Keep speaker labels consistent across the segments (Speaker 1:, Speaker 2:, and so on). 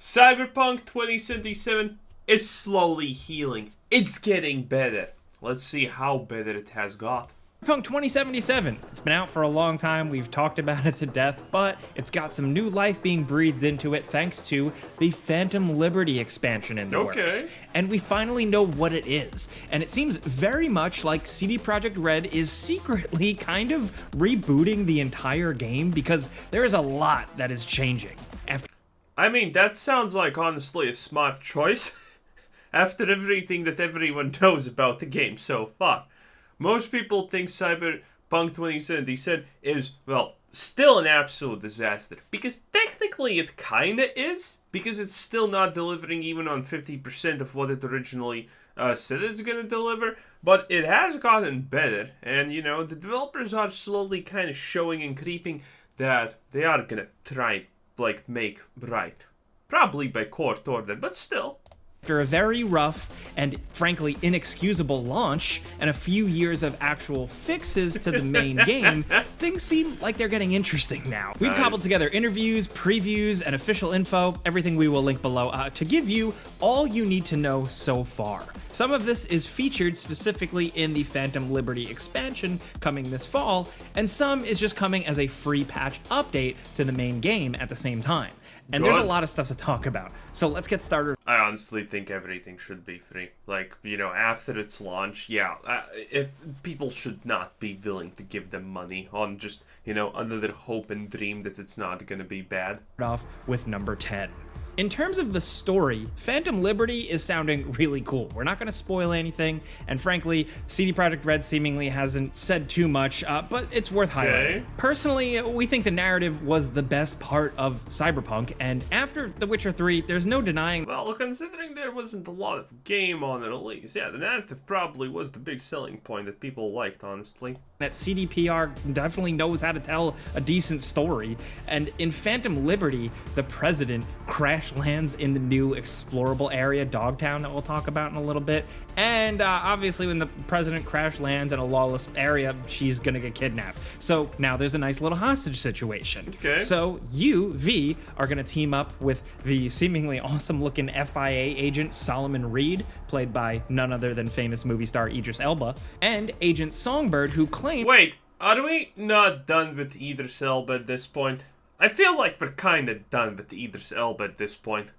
Speaker 1: Cyberpunk 2077 is slowly healing. It's getting better. Let's see how better it has got.
Speaker 2: Cyberpunk 2077. It's been out for a long time, we've talked about it to death, but it's got some new life being breathed into it thanks to the Phantom Liberty expansion in the works. And we finally know what it is. And it seems very much like CD Projekt Red is secretly kind of rebooting the entire game because there is a lot that is changing.
Speaker 1: I mean, that sounds like honestly a smart choice after everything that everyone knows about the game so far. Most people think Cyberpunk 2077 is, well, still an absolute disaster. Because technically it kinda is. Because it's still not delivering even on 50% of what it originally said it's gonna deliver. But it has gotten better. And, you know, the developers are slowly kind of showing and creeping that they are gonna try, like, make right. Probably by court order, but still.
Speaker 2: After a very rough and frankly inexcusable launch and a few years of actual fixes to the main game, things seem like they're getting interesting now. We've cobbled together interviews, previews, and official info, everything we will link below, to give you all you need to know so far. Some of this is featured specifically in the Phantom Liberty expansion coming this fall, and some is just coming as a free patch update to the main game at the same time. And there's a lot of stuff to talk about, so let's get started.
Speaker 1: I honestly think everything should be free. Like, you know, after its launch, yeah, if people should not be willing to give them money on just, you know, another hope and dream that it's not gonna be bad.
Speaker 2: Off with number 10. In terms of the story, Phantom Liberty is sounding really cool. We're not going to spoil anything, and frankly, CD Projekt Red seemingly hasn't said too much, but it's worth highlighting. Personally, we think the narrative was the best part of Cyberpunk, and after The Witcher 3, there's no denying.
Speaker 1: Well, considering there wasn't a lot of game on the release, yeah, the narrative probably was the big selling point that people liked, honestly.
Speaker 2: That CDPR definitely knows how to tell a decent story, and in Phantom Liberty, the president crash lands in the new explorable area, Dogtown, that we'll talk about in a little bit. And obviously when the president crash lands in a lawless area, she's gonna get kidnapped. So now there's a nice little hostage situation.
Speaker 1: Okay.
Speaker 2: So you, V, are gonna team up with the seemingly awesome looking FIA agent Solomon Reed, played by none other than famous movie star Idris Elba, and Agent Songbird, who claims—
Speaker 1: Wait, are we not done with Idris Elba at this point? I feel like we're kinda done with Idris Elba at this point.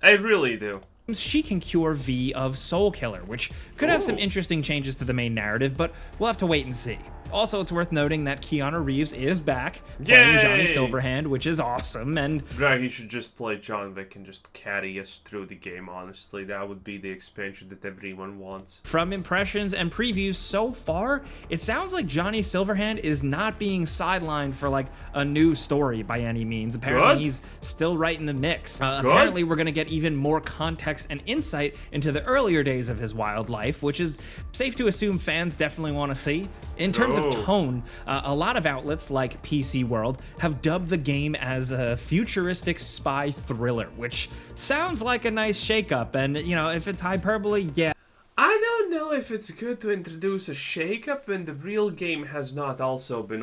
Speaker 1: I really do.
Speaker 2: She can cure V of Soul Killer, which could have some interesting changes to the main narrative, but we'll have to wait and see. Also, it's worth noting that Keanu Reeves is back, playing Johnny Silverhand, which is awesome, and—
Speaker 1: Right, he should just play John Wick and just carry us through the game, honestly. That would be the expansion that everyone wants.
Speaker 2: From impressions and previews so far, it sounds like Johnny Silverhand is not being sidelined for, like, a new story by any means. Apparently, he's still right in the mix. Apparently, we're gonna get even more context and insight into the earlier days of his wild life, which is safe to assume fans definitely want to see. In terms of tone, a lot of outlets like PC World have dubbed the game as a futuristic spy thriller, which sounds like a nice shakeup, and, you know, if it's hyperbole, yeah.
Speaker 1: I don't know if it's good to introduce a shakeup when the real game has not also been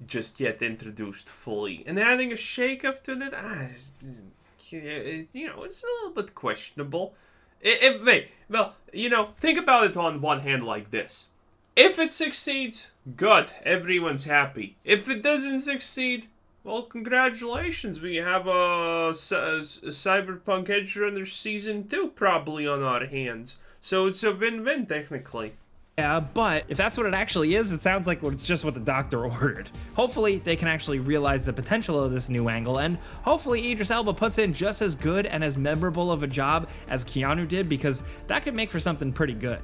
Speaker 1: just yet introduced fully. And adding a shakeup to it, you know, it's a little bit questionable. Well, you know, think about it on one hand like this. If it succeeds, good, everyone's happy. If it doesn't succeed, well, congratulations, we have a Cyberpunk Edge Runner Season 2 probably on our hands. So it's a win-win, technically.
Speaker 2: Yeah, but if that's what it actually is, it sounds like it's just what the doctor ordered. Hopefully, they can actually realize the potential of this new angle, and hopefully Idris Elba puts in just as good and as memorable of a job as Keanu did, because that could make for something pretty good.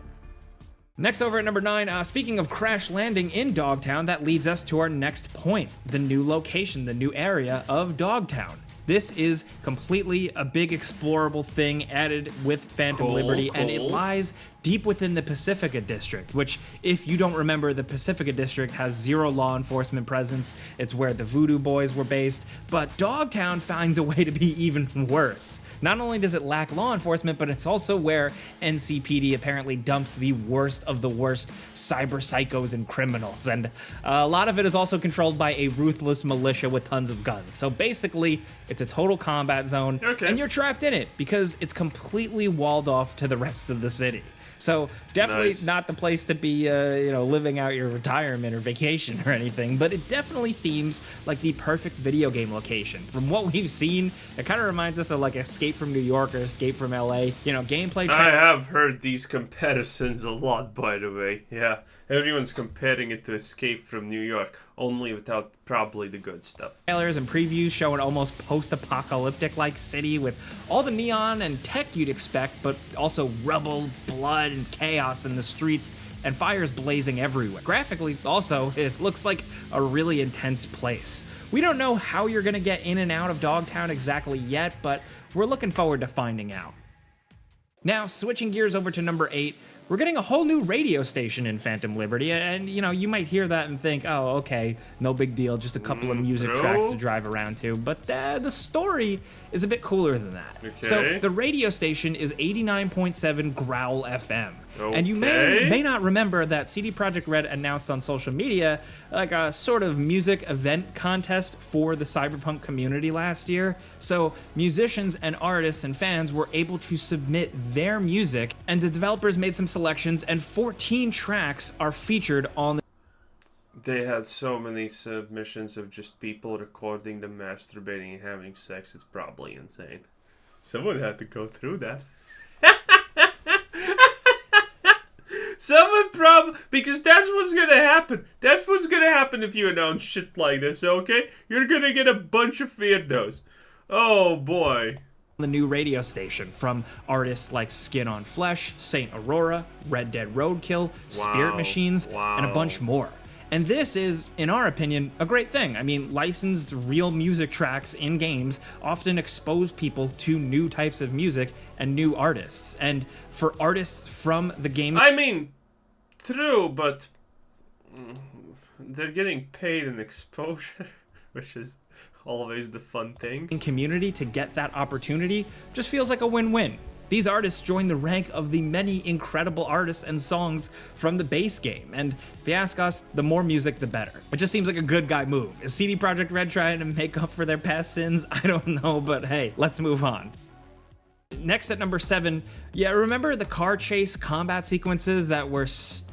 Speaker 2: Next over at number 9, speaking of crash landing in Dogtown, that leads us to our next point, the new location, the new area of Dogtown. This is completely a big explorable thing added with Phantom Liberty, and it lies deep within the Pacifica District, which, if you don't remember, the Pacifica District has zero law enforcement presence. It's where the Voodoo Boys were based, but Dogtown finds a way to be even worse. Not only does it lack law enforcement, but it's also where NCPD apparently dumps the worst of the worst cyber psychos and criminals, and a lot of it is also controlled by a ruthless militia with tons of guns. So basically, it's a total combat zone, and you're trapped in it because it's completely walled off to the rest of the city. So definitely not the place to be, living out your retirement or vacation or anything, but it definitely seems like the perfect video game location. From what we've seen, it kind of reminds us of like Escape from New York or Escape from LA. Gameplay.
Speaker 1: I have heard these comparisons a lot, by the way. Yeah, everyone's comparing it to Escape from New York, only without probably the good stuff.
Speaker 2: Trailers and previews show an almost post-apocalyptic-like city with all the neon and tech you'd expect, but also rubble, blood, and chaos in the streets, and fires blazing everywhere. Graphically, also, it looks like a really intense place. We don't know how you're gonna get in and out of Dogtown exactly yet, but we're looking forward to finding out. Now, switching gears over to number 8, we're getting a whole new radio station in Phantom Liberty, and you might hear that and think, oh, okay, no big deal, just a couple of music tracks to drive around to, but the story is a bit cooler than that.
Speaker 1: Okay.
Speaker 2: So the radio station is 89.7 Growl FM. And you may not remember that CD Projekt Red announced on social media like a sort of music event contest for the Cyberpunk community last year. So musicians and artists and fans were able to submit their music, and the developers made some selections, and 14 tracks are featured on the...
Speaker 1: They had so many submissions of just people recording them masturbating and having sex. It's probably insane. Someone had to go through that. Because that's what's gonna happen. That's what's gonna happen if you announce shit like this, okay? You're gonna get a bunch of weirdos. Oh boy.
Speaker 2: The new radio station from artists like Skin on Flesh, Saint Aurora, Red Dead Roadkill, Spirit Machines, and a bunch more. And this is, in our opinion, a great thing. I mean, licensed real music tracks in games often expose people to new types of music and new artists. And for artists from the game...
Speaker 1: I mean, true, but they're getting paid in exposure, which is always the fun thing.
Speaker 2: ...in community to get that opportunity just feels like a win-win. These artists join the rank of the many incredible artists and songs from the base game, and if you ask us, the more music, the better. It just seems like a good guy move. Is CD Projekt Red trying to make up for their past sins? I don't know, but hey, let's move on. Next at number 7, remember the car chase combat sequences that were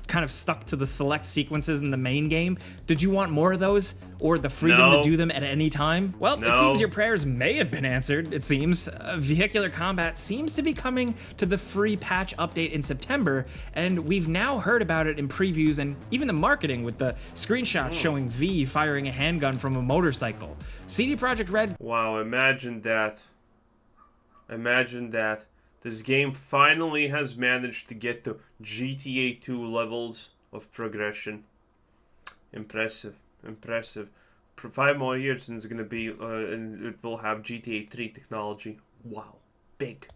Speaker 2: kind of stuck to the select sequences in the main game? Did you want more of those? Or the freedom to do them at any time? Well, it seems your prayers may have been answered, it seems. Vehicular combat seems to be coming to the free patch update in September, and we've now heard about it in previews and even the marketing with the screenshots showing V firing a handgun from a motorcycle. CD Projekt Red...
Speaker 1: Wow, imagine that. Imagine that. This game finally has managed to get to GTA 2 levels of progression. Impressive. 5 more years and it's gonna be, and it will have GTA 3 technology. Wow. Big.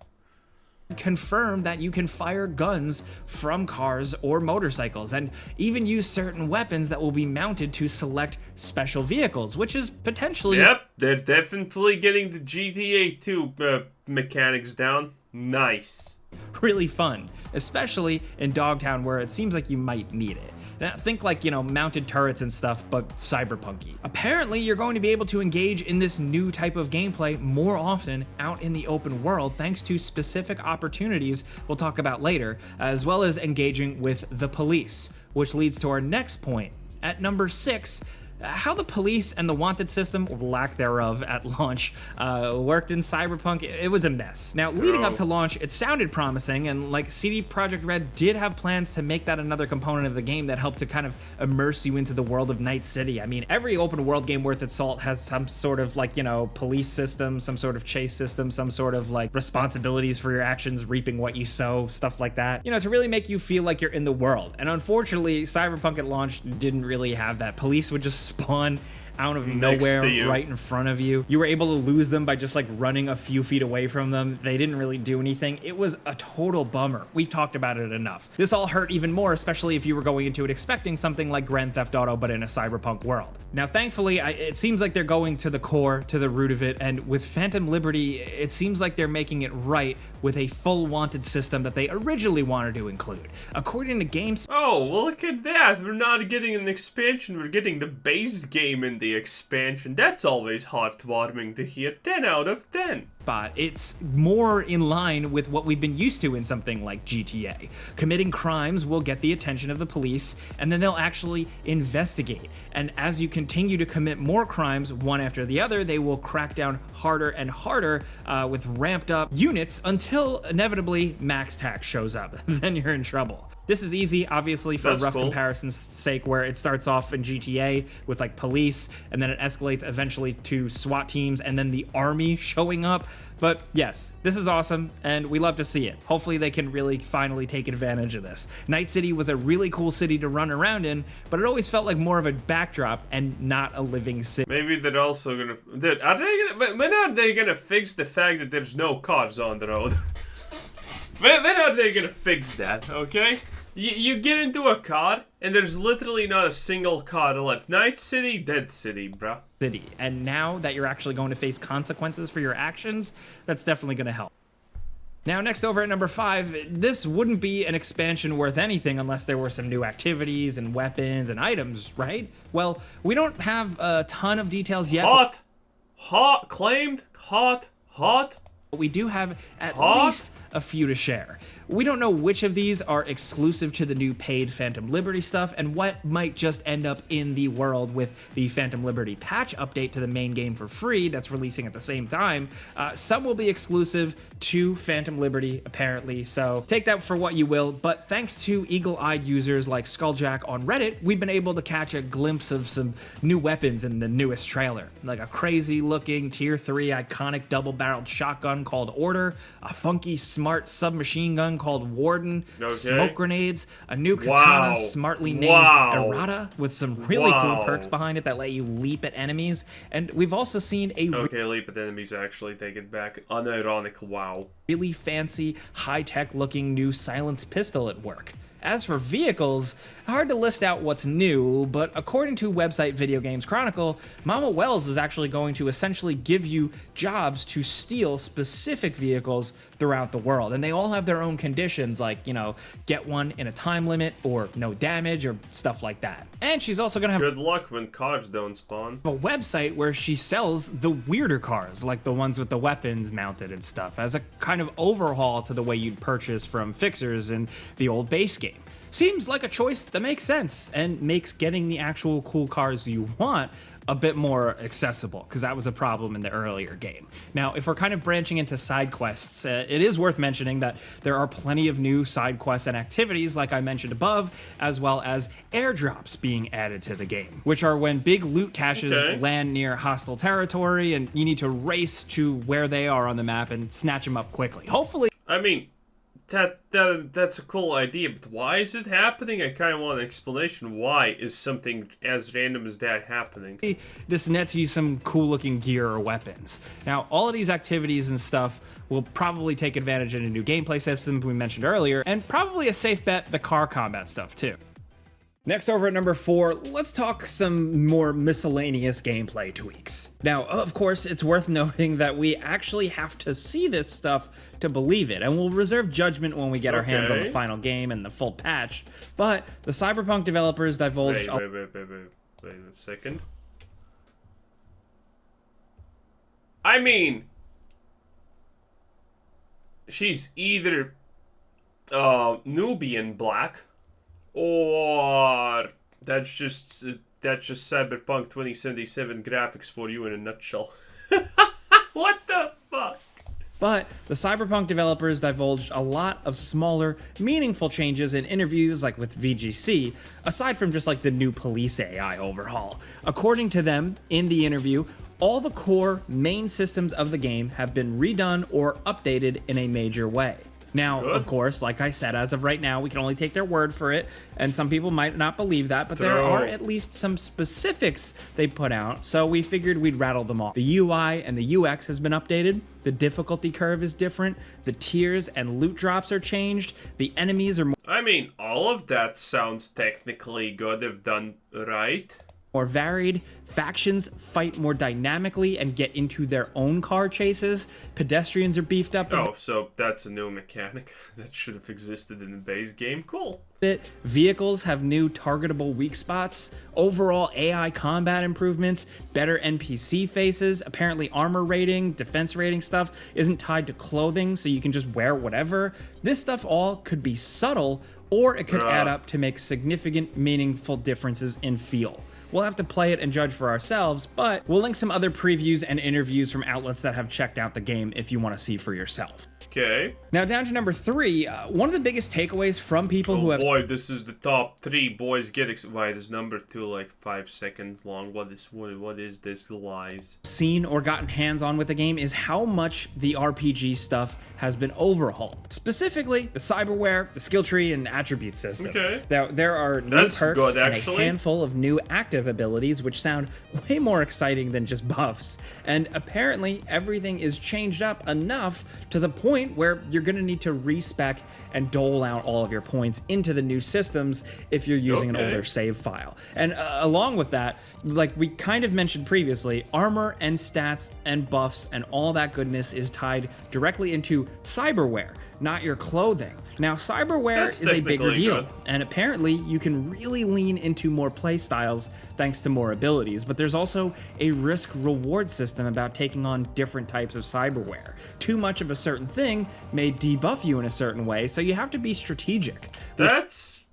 Speaker 2: Confirm that you can fire guns from cars or motorcycles, and even use certain weapons that will be mounted to select special vehicles, which is potentially...
Speaker 1: Yep, they're definitely getting the GTA 2 mechanics down. Nice.
Speaker 2: Really fun, especially in Dogtown where it seems like you might need it. Now, think like, mounted turrets and stuff, but cyberpunky. Apparently, you're going to be able to engage in this new type of gameplay more often out in the open world thanks to specific opportunities we'll talk about later, as well as engaging with the police, which leads to our next point. At number 6, how the police and the wanted system, or lack thereof, at launch worked in Cyberpunk, it was a mess. Now, leading up to launch, it sounded promising, and like CD Projekt Red did have plans to make that another component of the game that helped to kind of immerse you into the world of Night City. I mean, every open world game worth its salt has some sort of like, police system, some sort of chase system, some sort of like responsibilities for your actions, reaping what you sow, stuff like that. To really make you feel like you're in the world. And unfortunately, Cyberpunk at launch didn't really have that. Police would just spawn out of
Speaker 1: Next
Speaker 2: nowhere
Speaker 1: to you.
Speaker 2: right in front of you. You were able to lose them by just like running a few feet away from them. They didn't really do anything. It was a total bummer. We've talked about it enough. This all hurt even more, especially if you were going into it expecting something like Grand Theft Auto, but in a cyberpunk world. Now, thankfully, it seems like they're going to the core, to the root of it, and with Phantom Liberty, it seems like they're making it right with a full wanted system that they originally wanted to include. According to Games...
Speaker 1: Oh, well, look at that. We're not getting an expansion. We're getting the base game in the expansion. That's always heartwarming to hear. 10 out of 10.
Speaker 2: It's more in line with what we've been used to in something like GTA. Committing crimes will get the attention of the police, and then they'll actually investigate. And as you continue to commit more crimes, one after the other, they will crack down harder and harder with ramped up units until inevitably Max Tax shows up. Then you're in trouble. This is easy, obviously, for rough comparison's sake, where it starts off in GTA with like police, and then it escalates eventually to SWAT teams, and then the army showing up. But yes, this is awesome, and we love to see it. Hopefully they can really finally take advantage of this. Night City was a really cool city to run around in, but it always felt like more of a backdrop and not a living city.
Speaker 1: Maybe they're also gonna... When are they gonna fix the fact that there's no cars on the road? When are they gonna fix that, okay? You get into a car, and there's literally not a single car left. Night City, dead city, bruh.
Speaker 2: And now that you're actually going to face consequences for your actions, that's definitely going to help. Now, next over at number 5, this wouldn't be an expansion worth anything unless there were some new activities and weapons and items, right? Well, we don't have a ton of details yet.
Speaker 1: Claimed, hot.
Speaker 2: But we do have at least a few to share. We don't know which of these are exclusive to the new paid Phantom Liberty stuff and what might just end up in the world with the Phantom Liberty patch update to the main game for free that's releasing at the same time. Some will be exclusive to Phantom Liberty, apparently, so take that for what you will. But thanks to eagle-eyed users like Skulljack on Reddit, we've been able to catch a glimpse of some new weapons in the newest trailer, like a crazy-looking Tier 3 iconic double-barreled shotgun called Order, a funky smart submachine gun called Warden, smoke grenades, a new katana smartly named Errata with some really cool perks behind it that let you leap at enemies, and we've also seen a
Speaker 1: leap at enemies, actually, take it back. Unironic,
Speaker 2: really fancy, high-tech looking new silenced pistol at work. As for vehicles, hard to list out what's new, but according to website Video Games Chronicle, Mama Wells is actually going to essentially give you jobs to steal specific vehicles throughout the world. And they all have their own conditions, like, you know, get one in a time limit, or no damage, or stuff like that. And she's also gonna have
Speaker 1: good luck when cars don't spawn.
Speaker 2: A website where she sells the weirder cars, like the ones with the weapons mounted and stuff, as a kind of overhaul to the way you'd purchase from fixers in the old base game. Seems like a choice that makes sense and makes getting the actual cool cars you want a bit more accessible, because that was a problem in the earlier game. Now, if we're kind of branching into side quests, it is worth mentioning that there are plenty of new side quests and activities, like I mentioned above, as well as airdrops being added to the game, which are when big loot caches land near hostile territory, and you need to race to where they are on the map and snatch them up quickly. Hopefully,
Speaker 1: I mean, that's a cool idea, but why is it happening? I kind of want an explanation. Why is something as random as that happening?
Speaker 2: This nets you some cool looking gear or weapons. Now, all of these activities and stuff will probably take advantage of the new gameplay systems we mentioned earlier, and probably a safe bet, the car combat stuff too. Next over at number 4, let's talk some more miscellaneous gameplay tweaks. Now, of course, it's worth noting that we actually have to see this stuff to believe it, and we'll reserve judgment when we get our hands on the final game and the full patch, but the Cyberpunk developers divulged...
Speaker 1: Wait a second. I mean, she's either Nubian black, or that's just Cyberpunk 2077 graphics for you in a nutshell. What the fuck?
Speaker 2: But the Cyberpunk developers divulged a lot of smaller, meaningful changes in interviews, like with VGC, aside from just like the new police AI overhaul. According to them, in the interview, all the core main systems of the game have been redone or updated in a major way. Now,
Speaker 1: Good.
Speaker 2: of course, like I said, as of right now, we can only take their word for it, and some people might not believe that, but there are at least some specifics they put out, so we figured we'd rattle them off. The UI and the UX has been updated, the difficulty curve is different, the tiers and loot drops are changed, the enemies are
Speaker 1: I mean, all of that sounds technically good if done right.
Speaker 2: more varied, factions fight more dynamically and get into their own car chases, pedestrians are beefed up
Speaker 1: Oh, so that's a new mechanic that should have existed in the base game. Cool.
Speaker 2: bit, vehicles have new targetable weak spots, overall AI combat improvements, better NPC faces, apparently armor rating, defense rating stuff isn't tied to clothing, so you can just wear whatever. This stuff all could be subtle, or it could add up to make significant, meaningful differences in feel. We'll have to play it and judge for ourselves, but we'll link some other previews and interviews from outlets that have checked out the game if you want to see for yourself.
Speaker 1: Okay.
Speaker 2: Now down to number 3, one of the biggest takeaways from people who have
Speaker 1: boy, this is the top 3. Boys, get why is number 2 like 5 seconds long? What is this lies?
Speaker 2: seen or gotten hands-on with the game is how much the RPG stuff has been overhauled. Specifically, the cyberware, the skill tree, and attribute system.
Speaker 1: Okay.
Speaker 2: There are new
Speaker 1: That's
Speaker 2: perks
Speaker 1: good,
Speaker 2: and a
Speaker 1: actually.
Speaker 2: handful of new active abilities, which sound way more exciting than just buffs. And apparently, everything is changed up enough to the point where you're going to need to respec and dole out all of your points into the new systems if you're using an older save file. And along with that, like we kind of mentioned previously, armor and stats and buffs and all that goodness is tied directly into cyberware, not your clothing. Now, cyberware
Speaker 1: That's
Speaker 2: is a bigger
Speaker 1: technically
Speaker 2: deal,
Speaker 1: good.
Speaker 2: and apparently you can really lean into more playstyles thanks to more abilities, but there's also a risk-reward system about taking on different types of cyberware. Too much of a certain thing may debuff you in a certain way, so you have to be strategic.
Speaker 1: That's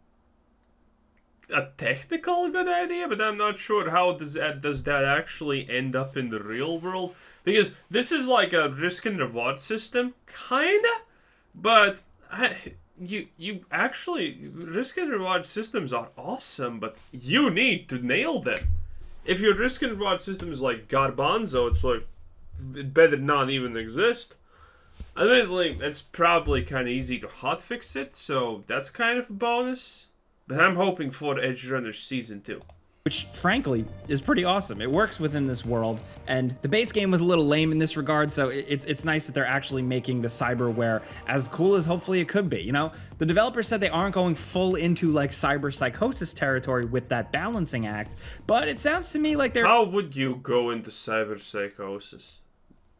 Speaker 1: a technical good idea, but I'm not sure how does that actually end up in the real world, because this is like a risk and reward system, kinda, but you actually, risk and reward systems are awesome, but you need to nail them. If your risk and reward system is like garbanzo, it's like it better not even exist. I mean, like, it's probably kind of easy to hotfix it, so that's kind of a bonus. But I'm hoping for Edge Runners Season 2.
Speaker 2: Which, frankly, is pretty awesome. It works within this world, and the base game was a little lame in this regard, so it's nice that they're actually making the cyberware as cool as hopefully it could be. You know, the developers said they aren't going full into, like, cyber psychosis territory with that balancing act, but it sounds to me like they're...
Speaker 1: How would you go into cyber psychosis?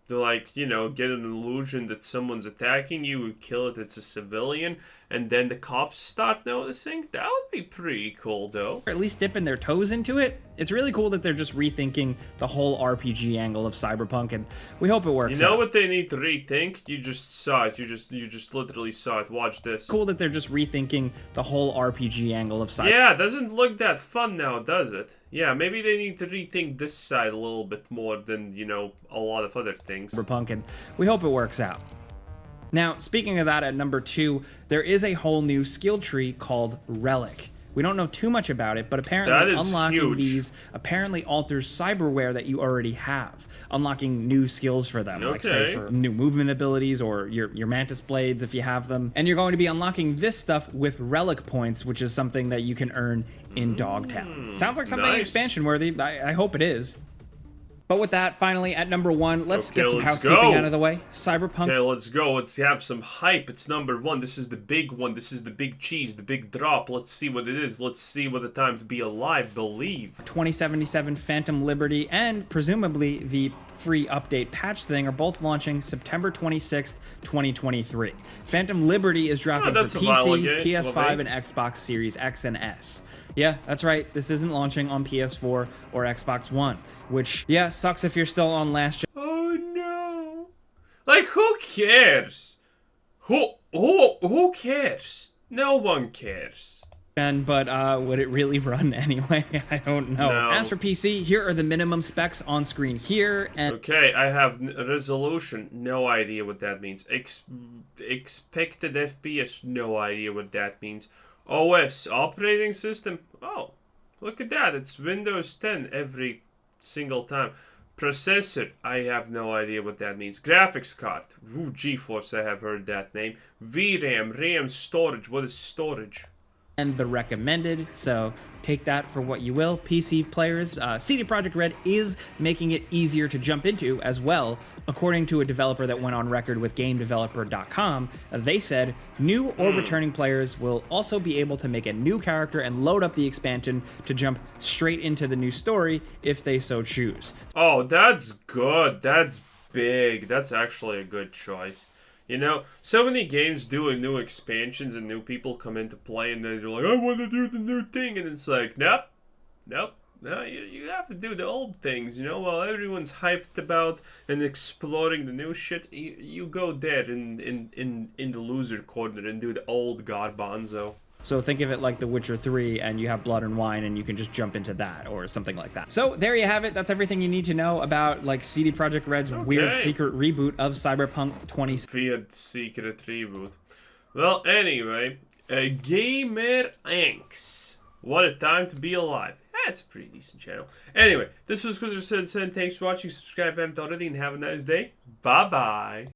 Speaker 1: To, like, you know, get an illusion that someone's attacking you, kill it, it's a civilian, and then the cops start noticing? That would be pretty cool, though.
Speaker 2: at least dipping their toes into it. It's really cool that they're just rethinking the whole RPG angle of Cyberpunk, and we hope it works
Speaker 1: You know
Speaker 2: out.
Speaker 1: what they need to rethink? You just saw it. You just literally saw it. Watch this.
Speaker 2: Cool that they're just rethinking the whole RPG angle of Cyberpunk.
Speaker 1: Yeah, it doesn't look that fun now, does it? Yeah, maybe they need to rethink this side a little bit more than, you know, a lot of other things.
Speaker 2: Cyberpunk, and we hope it works out. Now, speaking of that, at number 2, there is a whole new skill tree called Relic. We don't know too much about it, but
Speaker 1: That
Speaker 2: apparently
Speaker 1: is
Speaker 2: unlocking
Speaker 1: huge.
Speaker 2: these apparently alters cyberware that you already have, unlocking new skills for them, like say
Speaker 1: Okay.
Speaker 2: for new movement abilities or your mantis blades if you have them. And you're going to be unlocking this stuff with relic points, which is something that you can earn in Dogtown. Sounds like something
Speaker 1: nice.
Speaker 2: expansion worthy. I hope it is. But with that, finally, at number 1, let's
Speaker 1: Okay,
Speaker 2: get some
Speaker 1: let's
Speaker 2: housekeeping
Speaker 1: go.
Speaker 2: out of the way. Cyberpunk
Speaker 1: Okay, let's go. Let's have some hype. It's number 1. This is the big one. This is the big cheese, the big drop. Let's see what it is. Let's see what the time to be alive believe.
Speaker 2: 2077 Phantom Liberty and presumably the free update patch thing are both launching September 26th, 2023. Phantom Liberty is dropping
Speaker 1: that's
Speaker 2: for
Speaker 1: a while
Speaker 2: PC,
Speaker 1: ago.
Speaker 2: PS5,
Speaker 1: Well,
Speaker 2: and Xbox Series X and S. Yeah, that's right. This isn't launching on PS4 or Xbox One, which, yeah, sucks if you're still on last gen.
Speaker 1: Oh no. Like, who cares? Who cares? No one cares.
Speaker 2: But would it really run anyway? I don't know.
Speaker 1: No.
Speaker 2: As for PC, here are the minimum specs on screen here, and
Speaker 1: Okay, I have resolution. No idea what that means. Expected FPS. No idea what that means. OS, operating system. Oh, look at that. It's Windows 10 every single time. Processor, I have no idea what that means. Graphics card, ooh, GeForce, I have heard that name. VRAM, RAM, storage, what is storage?
Speaker 2: And the recommended, so take that for what you will. PC players, CD Projekt Red is making it easier to jump into as well. According to a developer that went on record with GameDeveloper.com, they said new or returning players will also be able to make a new character and load up the expansion to jump straight into the new story if they so choose.
Speaker 1: Oh, that's good. That's big. That's actually a good choice. You know, so many games doing new expansions and new people come into play and then they're like, I want to do the new thing. And it's like, nope, no, you have to do the old things, you know, while everyone's hyped about and exploring the new shit, you go there in the loser corner and do the old garbanzo.
Speaker 2: So think of it like The Witcher 3 and you have Blood and Wine and you can just jump into that or something like that. So there you have it. That's everything you need to know about like CD Projekt Red's weird secret reboot of Cyberpunk 2077.
Speaker 1: Weird secret reboot. Well, anyway, Gamer Anks. What a time to be alive. That's a pretty decent channel. Anyway, this was Chris Said. Thanks for watching. Subscribe if you haven't already and have a nice day. Bye-bye.